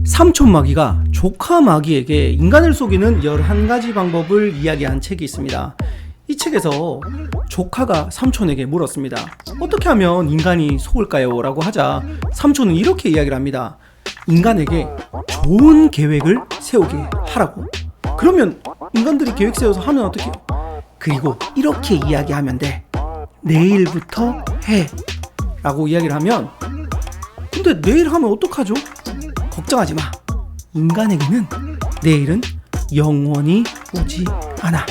삼촌마귀가 조카마귀에게 인간을 속이는 11가지 방법을 이야기한 책이 있습니다. 이 책에서 조카가 삼촌에게 물었습니다. 어떻게 하면 인간이 속을까요? 라고 하자 삼촌은 이렇게 이야기를 합니다. 인간에게 좋은 계획을 세우게 하라고. 그러면 인간들이 계획 세워서 하면 어떡해요? 그리고 이렇게 이야기하면 돼. 내일부터 해 라고 이야기를 하면, 근데 내일 하면 어떡하죠? 걱정하지 마. 인간에게는 내일은 영원히 오지 않아.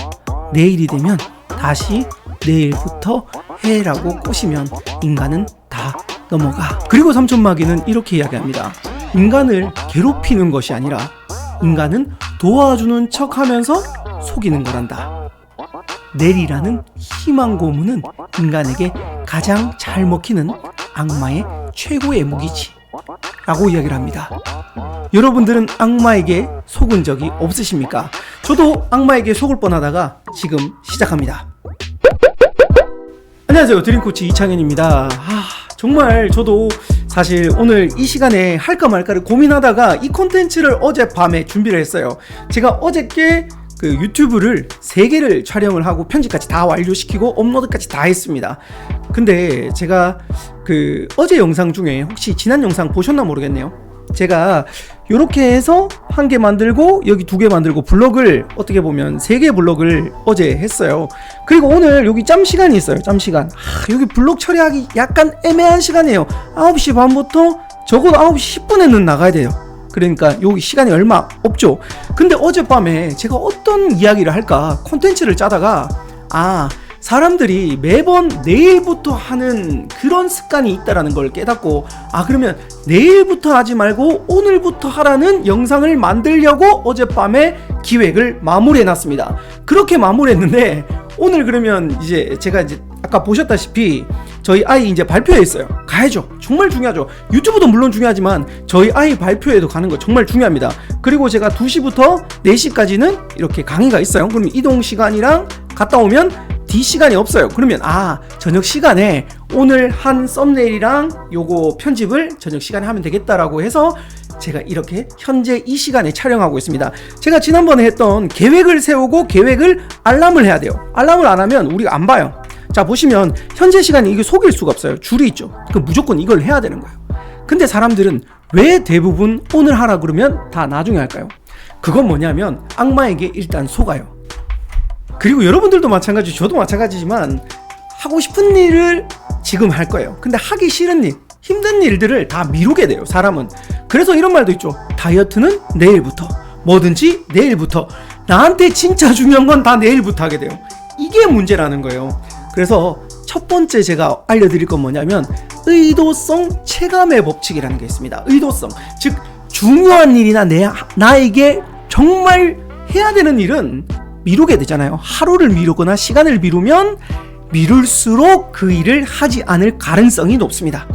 내일이 되면 다시 내일부터 해라고 꼬시면 인간은 다 넘어가. 그리고 삼촌마귀는 이렇게 이야기합니다. 인간을 괴롭히는 것이 아니라 인간은 도와주는 척하면서 속이는 거란다. 내리라는 희망 고문은 인간에게 가장 잘 먹히는 악마의 최고의 무기지 라고 이야기를 합니다. 여러분들은 악마에게 속은 적이 없으십니까? 저도 악마에게 속을 뻔하다가 지금 시작합니다. 안녕하세요, 드림코치 이창현입니다. 정말 저도 사실 오늘 이 시간에 할까 말까를 고민하다가 이 콘텐츠를 어젯밤에 준비를 했어요. 제가 어저께 그 유튜브를 3개를 촬영을 하고 편집까지 다 완료시키고 업로드까지 다 했습니다. 근데 제가 그 어제 영상 중에 혹시 지난 영상 보셨나 모르겠네요. 제가 요렇게 해서 1개 만들고 여기 2개 만들고 블록을 어떻게 보면 3개 블록을 어제 했어요. 그리고 오늘 여기 짬 시간이 있어요. 짬 시간. 여기 블록 처리하기 약간 애매한 시간이에요. 9시 반부터 적어도 9시 10분에는 나가야 돼요. 그러니까 여기 시간이 얼마 없죠. 근데 어젯밤에 제가 어떤 이야기를 할까 콘텐츠를 짜다가 사람들이 매번 내일부터 하는 그런 습관이 있다라는 걸 깨닫고, 그러면 내일부터 하지 말고 오늘부터 하라는 영상을 만들려고 어젯밤에 기획을 마무리해놨습니다. 그렇게 마무리했는데 오늘 그러면 이제 제가 아까 보셨다시피 저희 아이 이제 발표회 있어요. 가야죠. 정말 중요하죠. 유튜브도 물론 중요하지만 저희 아이 발표회도 가는 거 정말 중요합니다. 그리고 제가 2시부터 4시까지는 이렇게 강의가 있어요. 그럼 이동 시간이랑 갔다 오면 D 시간이 없어요. 그러면 저녁 시간에 오늘 한 썸네일이랑 요거 편집을 저녁 시간에 하면 되겠다라고 해서 제가 이렇게 현재 이 시간에 촬영하고 있습니다. 제가 지난번에 했던 계획을 세우고 계획을 알람을 해야 돼요. 알람을 안 하면 우리가 안 봐요. 자, 보시면 현재 시간이 이게 속일 수가 없어요. 줄이 있죠. 그럼 무조건 이걸 해야 되는 거예요. 근데 사람들은 왜 대부분 오늘 하라 그러면 다 나중에 할까요? 그건 뭐냐면 악마에게 일단 속아요. 그리고 여러분들도 마찬가지, 저도 마찬가지지만 하고 싶은 일을 지금 할 거예요. 근데 하기 싫은 일, 힘든 일들을 다 미루게 돼요, 사람은. 그래서 이런 말도 있죠. 다이어트는 내일부터, 뭐든지 내일부터. 나한테 진짜 중요한 건 다 내일부터 하게 돼요. 이게 문제라는 거예요. 그래서 첫 번째 제가 알려드릴 건 뭐냐면 의도성 체감의 법칙이라는 게 있습니다. 의도성, 즉 중요한 일이나 나에게 정말 해야 되는 일은 미루게 되잖아요. 하루를 미루거나 시간을 미루면 미룰수록 그 일을 하지 않을 가능성이 높습니다.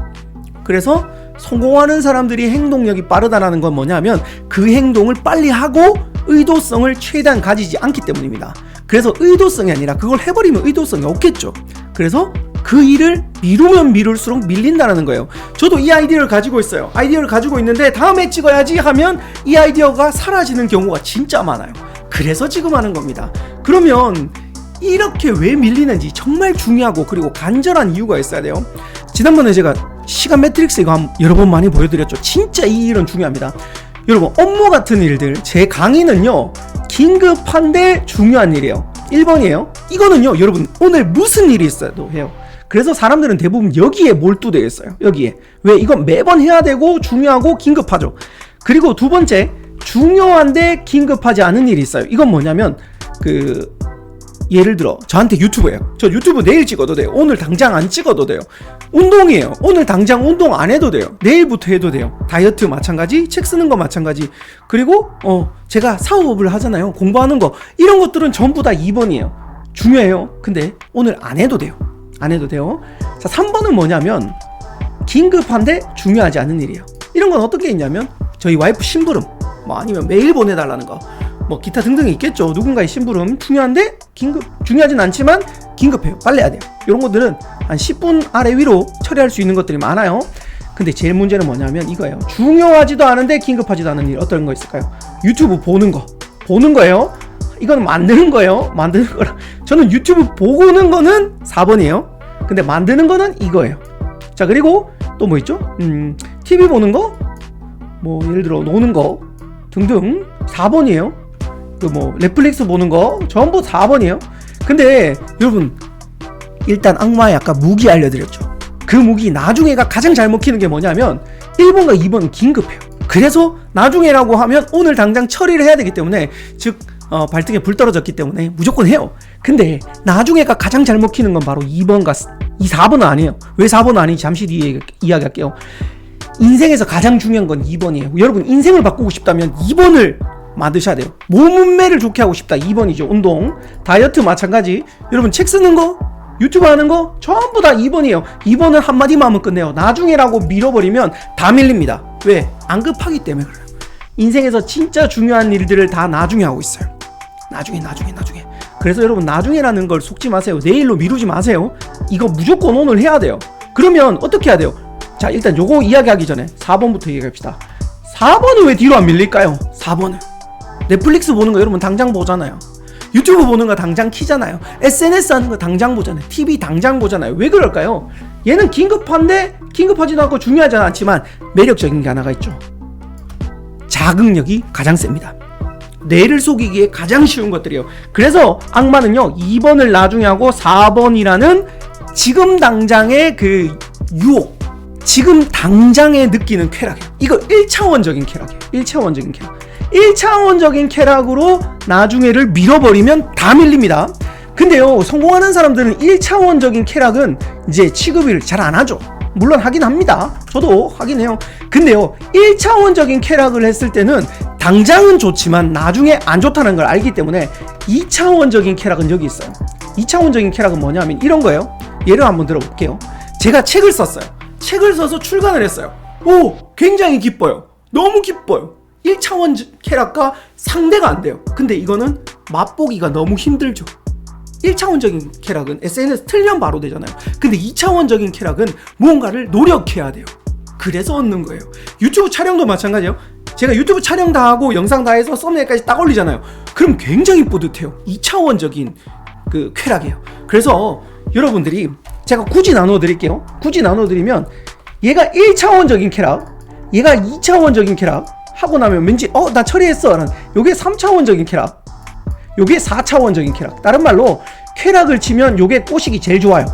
그래서 성공하는 사람들이 행동력이 빠르다는 건 뭐냐면 그 행동을 빨리 하고 의도성을 최대한 가지지 않기 때문입니다. 그래서 의도성이 아니라 그걸 해버리면 의도성이 없겠죠. 그래서 그 일을 미루면 미룰수록 밀린다는 거예요. 저도 이 아이디어를 가지고 있어요. 아이디어를 가지고 있는데 다음에 찍어야지 하면 이 아이디어가 사라지는 경우가 진짜 많아요. 그래서 지금 하는 겁니다. 그러면 이렇게 왜 밀리는지 정말 중요하고 그리고 간절한 이유가 있어야 돼요. 지난번에 제가 시간 매트릭스 이거 여러 번 많이 보여드렸죠. 진짜 이 일은 중요합니다. 여러분, 업무 같은 일들, 제 강의는요 긴급한데 중요한 일이에요. 1번이에요. 이거는요 여러분 오늘 무슨 일이 있어도 해요. 그래서 사람들은 대부분 여기에 몰두되어 있어요. 여기에. 왜? 이건 매번 해야 되고 중요하고 긴급하죠. 그리고 두 번째, 중요한데 긴급하지 않은 일이 있어요. 이건 뭐냐면 예를 들어 저한테 유튜브예요. 저 유튜브 내일 찍어도 돼요. 오늘 당장 안 찍어도 돼요. 운동이에요. 오늘 당장 운동 안 해도 돼요. 내일부터 해도 돼요. 다이어트 마찬가지, 책 쓰는 거 마찬가지. 그리고 제가 사업을 하잖아요. 공부하는 거. 이런 것들은 전부 다 2번이에요. 중요해요. 근데 오늘 안 해도 돼요. 안 해도 돼요. 자, 3번은 뭐냐면 긴급한데 중요하지 않은 일이에요. 이런 건 어떻게 있냐면 저희 와이프 심부름, 아니면 메일 보내달라는 거, 기타 등등 있겠죠. 누군가의 심부름 중요한데 중요하진 않지만 긴급해요. 빨리 해야 돼요. 이런 것들은 한 10분 아래 위로 처리할 수 있는 것들이 많아요. 근데 제일 문제는 뭐냐면 이거예요. 중요하지도 않은데 긴급하지도 않은 일 어떤 거 있을까요? 유튜브 보는 거예요. 이건 만드는 거예요. 만드는 거랑 저는 유튜브 보고는 거는 4번이에요. 근데 만드는 거는 이거예요. 자, 그리고 또 뭐 있죠? TV 보는 거, 뭐 예를 들어 노는 거 등등 4번이에요. 그 뭐 넷플릭스 보는 거 전부 4번이에요. 근데 여러분 일단 악마의 아까 무기 알려드렸죠. 그 무기 나중에가 가장 잘 먹히는 게 뭐냐면 1번과 2번은 긴급해요. 그래서 나중에라고 하면 오늘 당장 처리를 해야 되기 때문에 즉 발등에 불 떨어졌기 때문에 무조건 해요. 근데 나중에가 가장 잘 먹히는 건 바로 2번과 4번은 아니에요. 왜 4번은 아닌지 잠시 뒤에 이야기할게요. 인생에서 가장 중요한 건 2번이에요. 여러분 인생을 바꾸고 싶다면 2번을 만드셔야 돼요. 몸매를 좋게 하고 싶다 2번이죠. 운동, 다이어트 마찬가지. 여러분 책 쓰는 거, 유튜브 하는 거 전부 다 2번이에요. 2번은 한마디만 하면 끝내요. 나중에라고 밀어버리면 다 밀립니다. 왜? 안 급하기 때문에 그래요. 인생에서 진짜 중요한 일들을 다 나중에 하고 있어요. 나중에. 그래서 여러분 나중에라는 걸 속지 마세요. 내일로 미루지 마세요. 이거 무조건 오늘 해야 돼요. 그러면 어떻게 해야 돼요? 자, 일단 요거 이야기하기 전에 4번부터 얘기합시다. 4번은 왜 뒤로 안 밀릴까요? 4번은 넷플릭스 보는 거 여러분 당장 보잖아요. 유튜브 보는 거 당장 키잖아요. SNS 하는 거 당장 보잖아요. TV 당장 보잖아요. 왜 그럴까요? 얘는 긴급한데 긴급하지도 않고 중요하지 않지만 매력적인 게 하나가 있죠. 자극력이 가장 셉니다. 뇌를 속이기에 가장 쉬운 것들이에요. 그래서 악마는요 2번을 나중에 하고 4번이라는 지금 당장의 그 유혹, 지금 당장에 느끼는 쾌락이에요. 이거 1차원적인 쾌락이에요. 1차원적인 쾌락으로 나중에를 밀어버리면 다 밀립니다. 근데요 성공하는 사람들은 1차원적인 쾌락은 이제 취급을 잘 안 하죠. 물론 하긴 합니다. 저도 하긴 해요. 근데요 1차원적인 쾌락을 했을 때는 당장은 좋지만 나중에 안 좋다는 걸 알기 때문에 2차원적인 쾌락은 여기 있어요. 2차원적인 쾌락은 뭐냐면 이런 거예요. 예를 한번 들어볼게요. 제가 책을 썼어요. 책을 써서 출간을 했어요. 오, 굉장히 기뻐요. 너무 기뻐요. 1차원 쾌락과 상대가 안 돼요. 근데 이거는 맛보기가 너무 힘들죠. 1차원적인 쾌락은 SNS 틀면 바로 되잖아요. 근데 2차원적인 쾌락은 무언가를 노력해야 돼요. 그래서 얻는 거예요. 유튜브 촬영도 마찬가지예요. 제가 유튜브 촬영 다 하고 영상 다 해서 썸네일까지 딱 올리잖아요. 그럼 굉장히 뿌듯해요. 2차원적인 그 쾌락이에요. 그래서 여러분들이 제가 굳이 나눠드릴게요. 굳이 나눠드리면 얘가 1차원적인 쾌락, 얘가 2차원적인 쾌락 하고 나면 왠지 나 처리했어 라는 요게 3차원적인 쾌락, 요게 4차원적인 쾌락. 다른 말로 쾌락을 치면 요게 꼬시기 제일 좋아요.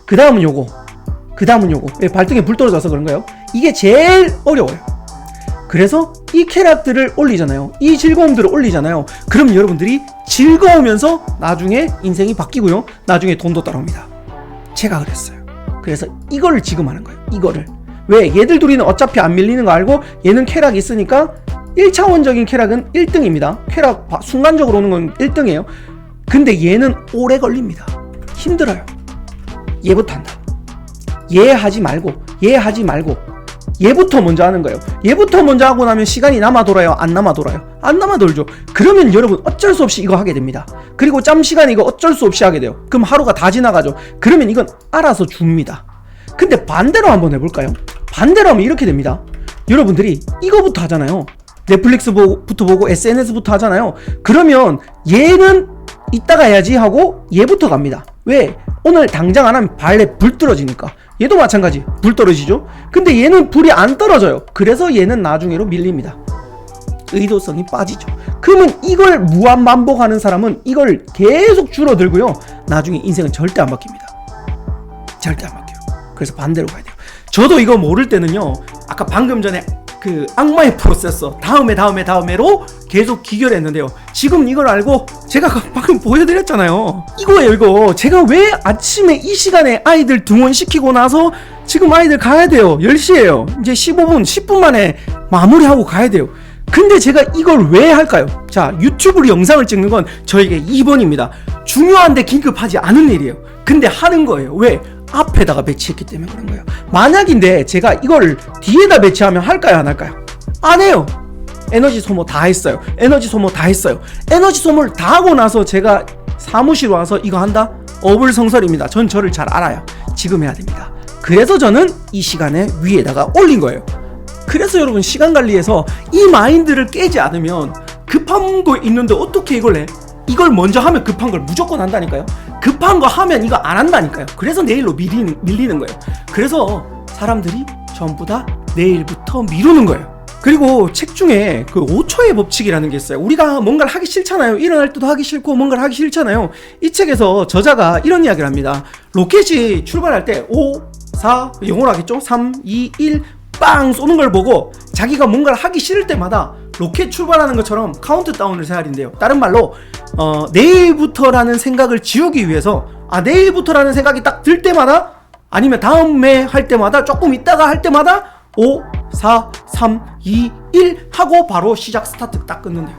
그 다음은 요거, 왜 발등에 불 떨어져서 그런가요? 이게 제일 어려워요. 그래서 이 쾌락들을 올리잖아요. 이 즐거움들을 올리잖아요. 그럼 여러분들이 즐거우면서 나중에 인생이 바뀌고요. 나중에 돈도 따라옵니다. 제가 그랬어요. 그래서 이거를 지금 하는 거예요. 이거를. 왜? 얘들 둘이는 어차피 안 밀리는 거 알고 얘는 쾌락이 있으니까 1차원적인 쾌락은 1등입니다. 쾌락 순간적으로 오는 건 1등이에요. 근데 얘는 오래 걸립니다. 힘들어요. 얘부터 한다. 얘 하지 말고 얘부터 먼저 하는 거예요. 얘부터 먼저 하고 나면 시간이 남아 돌아요? 안 남아 돌아요? 안 남아 돌죠. 그러면 여러분 어쩔 수 없이 이거 하게 됩니다. 그리고 짬 시간 이거 어쩔 수 없이 하게 돼요. 그럼 하루가 다 지나가죠. 그러면 이건 알아서 줍니다. 근데 반대로 한번 해볼까요? 반대로 하면 이렇게 됩니다. 여러분들이 이거부터 하잖아요. 넷플릭스부터 보고 SNS부터 하잖아요. 그러면 얘는 이따가 해야지 하고 얘부터 갑니다. 왜? 오늘 당장 안 하면 발에 불 떨어지니까. 얘도 마찬가지. 불 떨어지죠? 근데 얘는 불이 안 떨어져요. 그래서 얘는 나중에로 밀립니다. 의도성이 빠지죠. 그러면 이걸 무한 반복하는 사람은 이걸 계속 줄어들고요. 나중에 인생은 절대 안 바뀝니다. 절대 안 바뀌어요. 그래서 반대로 가야 돼요. 저도 이거 모를 때는요. 아까 방금 전에 그 악마의 프로세서 다음에로 계속 기결했는데요. 지금 이걸 알고 제가 방금 보여드렸잖아요. 이거예요. 이거 제가 왜 아침에 이 시간에 아이들 등원시키고 나서 지금 아이들 가야 돼요. 10시에요 이제 15분 10분 만에 마무리하고 가야 돼요. 근데 제가 이걸 왜 할까요? 자, 유튜브로 영상을 찍는 건 저에게 2번입니다. 중요한데 긴급하지 않은 일이에요. 근데 하는 거예요. 왜? 앞에다가 배치했기 때문에 그런 거예요. 만약인데 제가 이걸 뒤에다 배치하면 할까요? 안 할까요? 안 해요. 에너지 소모 다 했어요. 에너지 소모를 다 하고 나서 제가 사무실 와서 이거 한다? 어불성설입니다. 전 저를 잘 알아요. 지금 해야 됩니다. 그래서 저는 이 시간에 위에다가 올린 거예요. 그래서 여러분 시간 관리에서 이 마인드를 깨지 않으면 급한 거 있는데 어떻게 이걸 해? 이걸 먼저 하면 급한 걸 무조건 한다니까요. 급한 거 하면 이거 안 한다니까요. 그래서 내일로 밀리는 거예요. 그래서 사람들이 전부 다 내일부터 미루는 거예요. 그리고 책 중에 그 5초의 법칙이라는 게 있어요. 우리가 뭔가를 하기 싫잖아요. 일어날 때도 하기 싫고 뭔가를 하기 싫잖아요. 이 책에서 저자가 이런 이야기를 합니다. 로켓이 출발할 때 5, 4, 영어로 하겠죠? 3, 2, 1 빵 쏘는 걸 보고 자기가 뭔가를 하기 싫을 때마다 로켓 출발하는 것처럼 카운트다운을 해야 한대요. 다른 말로 내일부터라는 생각을 지우기 위해서 내일부터라는 생각이 딱 들 때마다 아니면 다음에 할 때마다 조금 있다가 할 때마다 5, 4, 3, 2, 1 하고 바로 시작 스타트 딱 끊는데요.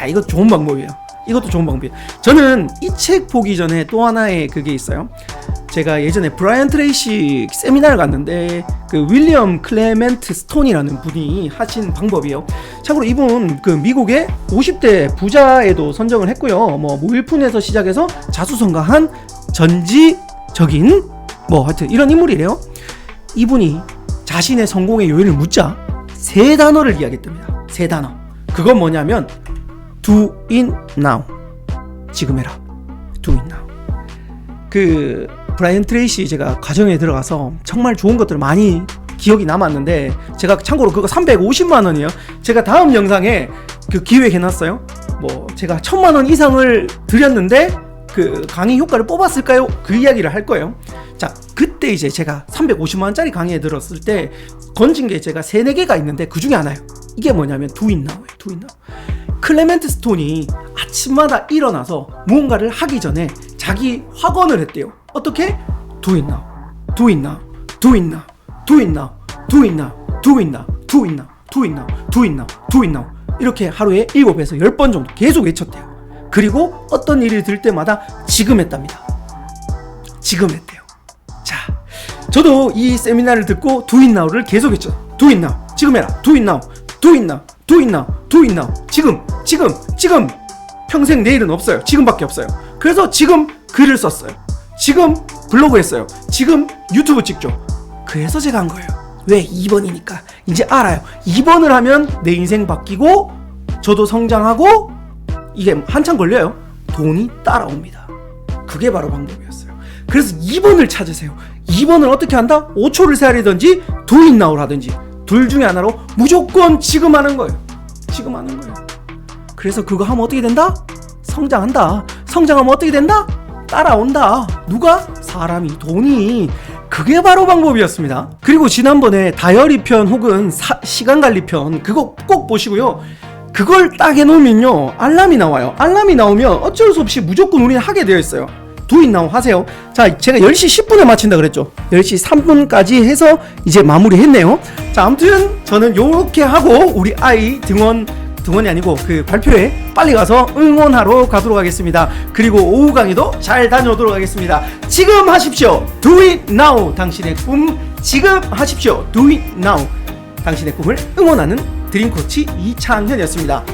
이거 좋은 방법이에요. 이것도 좋은 방법이에요. 저는 이 책 보기 전에 또 하나의 그게 있어요. 제가 예전에 브라이언 트레이시 세미나를 갔는데 그 윌리엄 클레멘트 스톤이라는 분이 하신 방법이에요. 참고로 이분 그 미국의 50대 부자에도 선정을 했고요. 뭐 무일푼에서 시작해서 자수성가한 전지적인 하여튼 이런 인물이래요. 이분이 자신의 성공의 요인을 묻자 3단어를 이야기했답니다. 3단어. 그건 뭐냐면 do it now. 지금 해라. do it now. 그 브라이언 트레이시 제가 과정에 들어가서 정말 좋은 것들 많이 기억이 남았는데 제가 참고로 그거 350만 원이에요. 제가 다음 영상에 그 기획해놨어요. 제가 1000만 원 이상을 드렸는데 그 강의 효과를 뽑았을까요? 그 이야기를 할 거예요. 자, 그때 이제 제가 350만 원짜리 강의에 들었을 때 건진 게 제가 3-4개가 있는데 그 중에 하나예요. 이게 뭐냐면 do it now예요. do it now. 클레멘트 스톤이 아침마다 일어나서 무언가를 하기 전에 자기 확언을 했대요. 어떻게? do it now, do it now, do it now, do it now, do it now, do it now, do it now, do it now, do it now, do it now. 이렇게 하루에 7에서 10번 정도 계속 외쳤대요. 그리고 어떤 일이 들 때마다 지금 했답니다. 지금 했대요. 자, 저도 이 세미나를 듣고 do it now를 계속 했죠. do it now, 지금 해라. do it now, do it now, do it now, do it now. 지금. 평생 내일은 없어요. 지금밖에 없어요. 그래서 지금 글을 썼어요. 지금 블로그 했어요. 지금 유튜브 찍죠. 그래서 제가 한 거예요. 왜? 2번이니까. 이제 알아요. 2번을 하면 내 인생 바뀌고 저도 성장하고 이게 한참 걸려요. 돈이 따라옵니다. 그게 바로 방법이었어요. 그래서 2번을 찾으세요. 2번을 어떻게 한다? 5초를 세알이든지 do it now를 하든지 둘 중에 하나로 무조건 지금 하는 거예요. 지금 하는 거예요. 그래서 그거 하면 어떻게 된다? 성장한다. 성장하면 어떻게 된다? 따라온다. 누가? 사람이, 돈이. 그게 바로 방법이었습니다. 그리고 지난번에 다이어리 편 혹은 시간 관리 편 그거 꼭 보시고요. 그걸 딱 해놓으면요 알람이 나와요. 알람이 나오면 어쩔 수 없이 무조건 우리는 하게 되어 있어요. do it now 하세요. 자, 제가 10시 10분에 마친다 그랬죠. 10시 3분까지 해서 이제 마무리 했네요. 자, 아무튼 저는 요렇게 하고 우리 아이 등원이 아니고 그 발표회 빨리 가서 응원하러 가도록 하겠습니다. 그리고 오후 강의도 잘 다녀오도록 하겠습니다. 지금 하십시오. do it now. 당신의 꿈 지금 하십시오. do it now. 당신의 꿈을 응원하는 드림코치 이창현이었습니다.